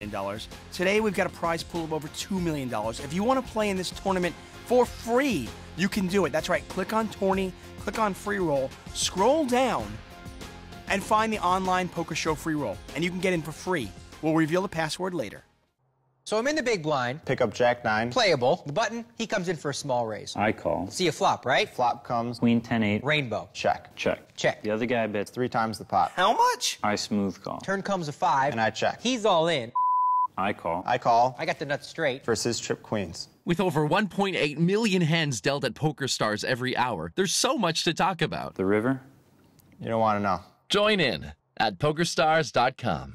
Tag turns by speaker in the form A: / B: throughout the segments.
A: $1 million. Today, we've got a prize pool of over $2 million. If you want to play in this tournament for free, you can do it. That's right. Click on Tourney, click on Free Roll, scroll down, and find the online poker show Free Roll. And you can get in for free. We'll reveal the password later.
B: So I'm in the big blind.
C: Pick up Jack 9.
B: Playable. The button, he comes in for a small raise.
D: I call.
B: See a flop, right?
C: Flop comes.
D: Queen 10-8.
B: Rainbow.
C: Check.
D: Check.
B: Check.
D: The other guy bets
C: 3 times the pot.
A: How much?
D: I smooth call.
B: Turn comes a 5.
C: And I check.
B: He's all in.
D: I call.
C: I call.
B: I got the nuts straight.
C: Versus trip queens.
E: With over 1.8 million hands dealt at PokerStars every hour, there's so much to talk about.
D: The river?
C: You don't want to know.
E: Join in at PokerStars.com,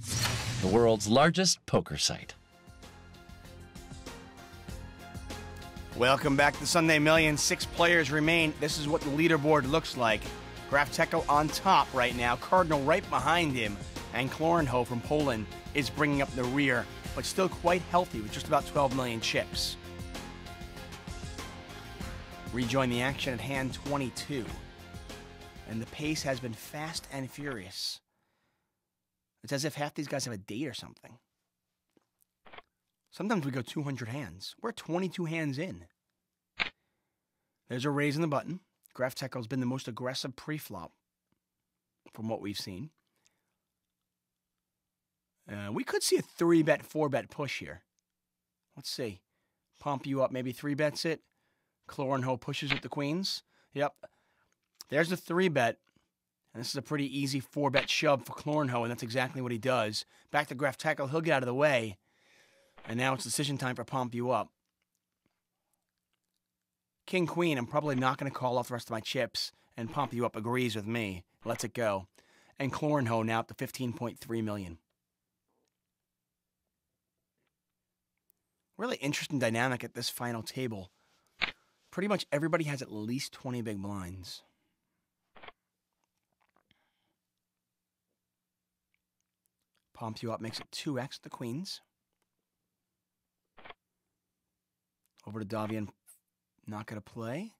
E: the world's largest poker site.
A: Welcome back to Sunday Million. 6 players remain. This is what the leaderboard looks like. Grafteco on top right now. Cardinal right behind him. And Klorenho from Poland is bringing up the rear, but still quite healthy with just about 12 million chips. Rejoin the action at hand 22. And the pace has been fast and furious. It's as if half these guys have a date or something. Sometimes we go 200 hands. We're 22 hands in. There's a raise in the button. Grafteco's been the most aggressive pre-flop from what we've seen. We could see a 3-bet, 4-bet push here. Let's see. Pump you up, maybe 3-bets it. Klorenho pushes with the queens. Yep. There's the 3-bet. And this is a pretty easy 4-bet shove for Klorenho, and that's exactly what he does. Back to Grafteco. He'll get out of the way. And now it's decision time for Pump You Up. King, Queen, I'm probably not going to call off the rest of my chips, and Pump You Up agrees with me. Lets it go. And Klorenho now up to 15.3 million. Really interesting dynamic at this final table. Pretty much everybody has at least 20 big blinds. Pump You Up makes it 2x the queens. Over to Davian, not going to play.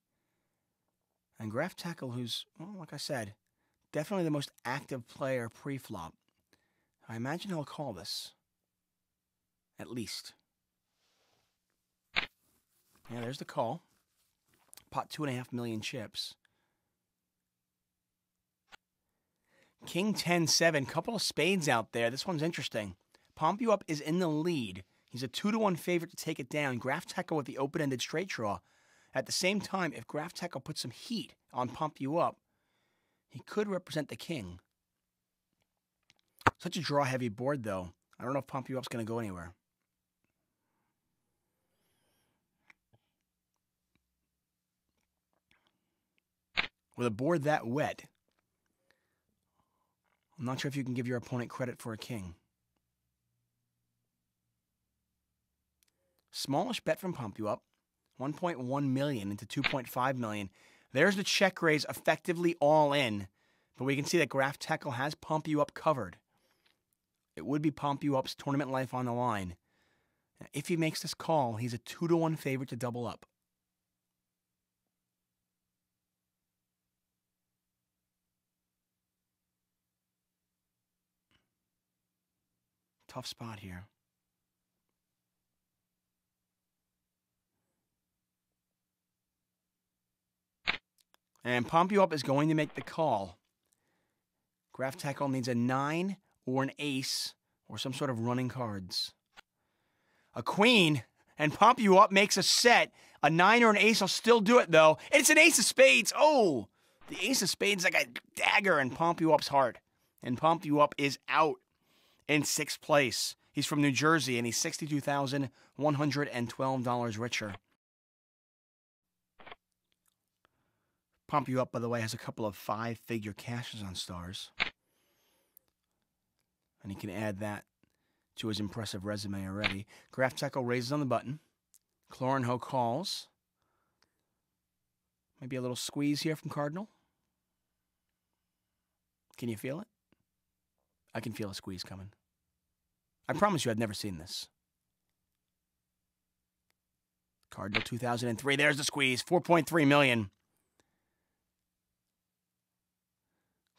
A: And Grafteco, who's, well, like I said, definitely the most active player pre-flop. I imagine he'll call this. At least. Yeah, there's the call. Pot 2.5 million chips. King 10-7, couple of spades out there. This one's interesting. Pump You Up is in the lead. He's a 2-1 favorite to take it down. Grafteco with the open-ended straight draw. At the same time, if Grafteco puts some heat on Pump You Up, he could represent the king. Such a draw-heavy board, though. I don't know if Pump You Up's going to go anywhere. With a board that wet, I'm not sure if you can give your opponent credit for a king. Smallish bet from Pump You Up. 1.1 million into 2.5 million. There's the check raise, effectively all in. But we can see that Grafteco has Pump You Up covered. It would be Pump You Up's tournament life on the line. If he makes this call, he's a 2-1 favorite to double up. Tough spot here. And Pump You Up is going to make the call. Grafteco needs a 9 or an ace or some sort of running cards. A queen, and Pump You Up makes a set. A 9 or an ace will still do it, though. It's an ace of spades. Oh, the ace of spades like a dagger in Pump You Up's heart. And Pump You Up is out in 6th place. He's from New Jersey, and he's $62,112 richer. Pump You Up, by the way, has a couple of 5-figure cashes on stars. And he can add that to his impressive resume already. Grafteco raises on the button. Klorenho calls. Maybe a little squeeze here from Cardinal. Can you feel it? I can feel a squeeze coming. I promise you I've never seen this. Cardinal 2003. There's the squeeze. 4.3 million.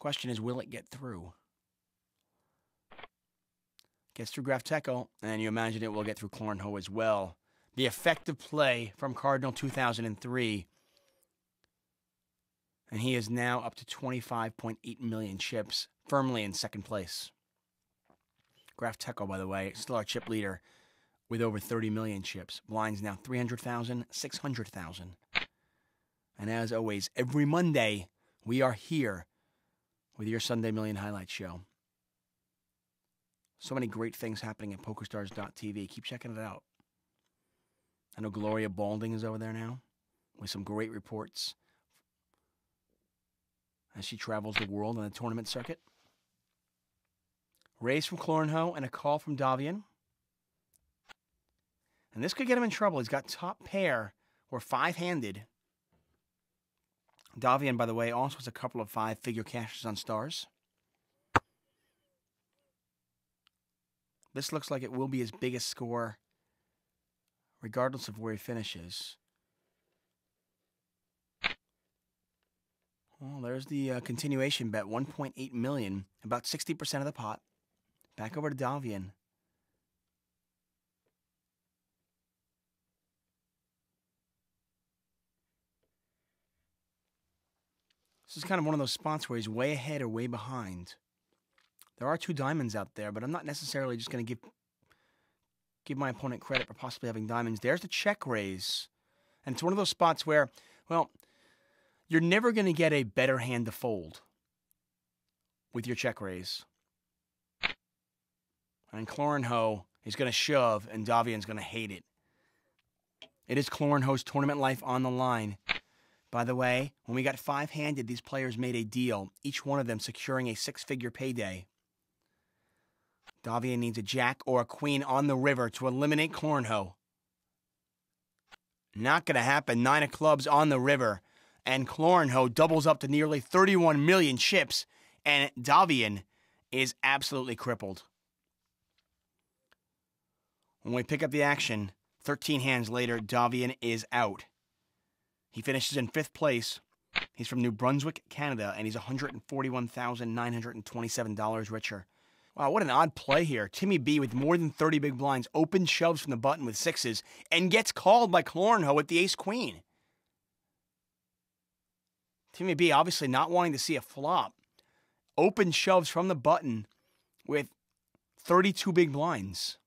A: Question is, will it get through? Gets through Graf Tekel, and you imagine it will get through Clornho as well. The effective play from Cardinal 2003. And he is now up to 25.8 million chips, firmly in second place. Graf Tekel, by the way, still our chip leader with over 30 million chips. Blinds now 300,000, 600,000. And as always, every Monday, we are here with your Sunday Million Highlights show. So many great things happening at PokerStars.tv. Keep checking it out. I know Gloria Balding is over there now with some great reports as she travels the world on the tournament circuit. Raise from Clornho and a call from Davian. And this could get him in trouble. He's got top pair or five-handed. Davian, by the way, also has a couple of five-figure cashes on stars. This looks like it will be his biggest score, regardless of where he finishes. Well, there's the continuation bet, 1.8 million, about 60% of the pot. Back over to Davian. This is kind of one of those spots where he's way ahead or way behind. There are two diamonds out there, but I'm not necessarily just going to give my opponent credit for possibly having diamonds. There's the check raise. And it's one of those spots where, well, you're never going to get a better hand to fold with your check raise. And Clornho is going to shove, and Davian's going to hate it. It is Clornho's tournament life on the line. By the way, when we got five-handed, these players made a deal, each one of them securing a six-figure payday. Davian needs a jack or a queen on the river to eliminate Clornho. Not going to happen. 9 of clubs on the river. And Clornho doubles up to nearly 31 million chips. And Davian is absolutely crippled. When we pick up the action, 13 hands later, Davian is out. He finishes in 5th place. He's from New Brunswick, Canada, and he's $141,927 richer. Wow, what an odd play here. Timmy B with more than 30 big blinds, open shoves from the button with sixes, and gets called by Clornho with the ace-queen. Timmy B obviously not wanting to see a flop. Open shoves from the button with 32 big blinds.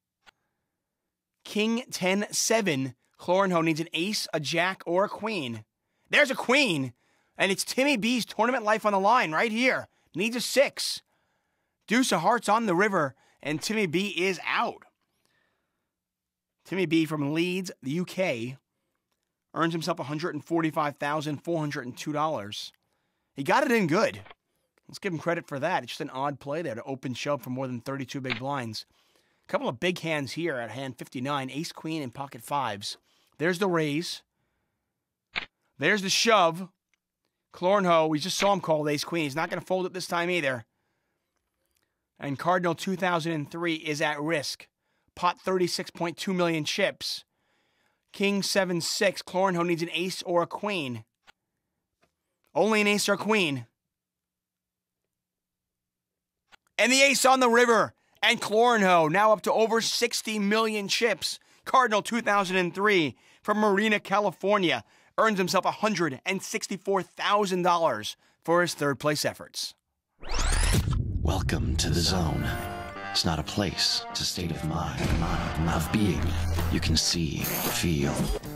A: King 10-7. Clornho needs an ace, a jack, or a queen. There's a queen, and it's Timmy B's tournament life on the line right here. Needs a 6. Deuce of hearts on the river, and Timmy B is out. Timmy B from Leeds, the UK, earns himself $145,402. He got it in good. Let's give him credit for that. It's just an odd play there to open shove for more than 32 big blinds. A couple of big hands here at hand 59, ace, queen, and pocket fives. There's the raise. There's the shove. Clornho, we just saw him call ace, queen. He's not going to fold it this time either. And Cardinal 2003 is at risk. Pot 36.2 million chips. King 7-6. Clornho needs an ace or a queen. Only an ace or queen. And the ace on the river. And Clornho now up to over 60 million chips. Cardinal 2003 from Marina, California earns himself $164,000 for his third place efforts.
D: Welcome to the zone. It's not a place, it's a state of mind, of being. You can see, feel,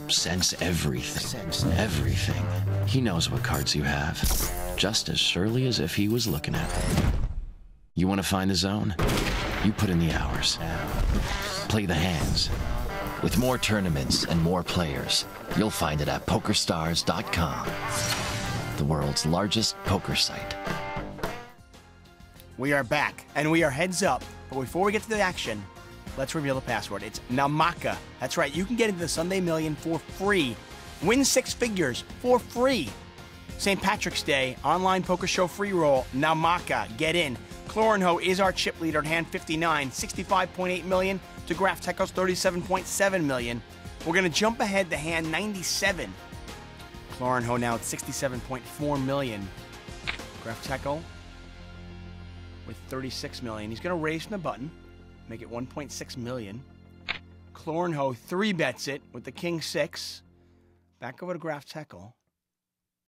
D: sense everything. Everything. He knows what cards you have, just as surely as if he was looking at them. You want to find the zone? You put in the hours. Play the hands. With more tournaments and more players, you'll find it at PokerStars.com, the world's largest poker site.
A: We are back, and we are heads up. But before we get to the action, let's reveal the password. It's Namaka. That's right, you can get into the Sunday Million for free. Win 6 figures for free. St. Patrick's Day, online poker show free roll. Namaka, get in. Clornho is our chip leader at hand 59, 65.8 million to Graf Tekel's 37.7 million. We're going to jump ahead to hand 97. Clornho now at 67.4 million. Graf Tekel with 36 million. He's going to raise from the button. make it 1.6 million. Clornho 3-bets it with the king 6. Back over to Graf Tekel.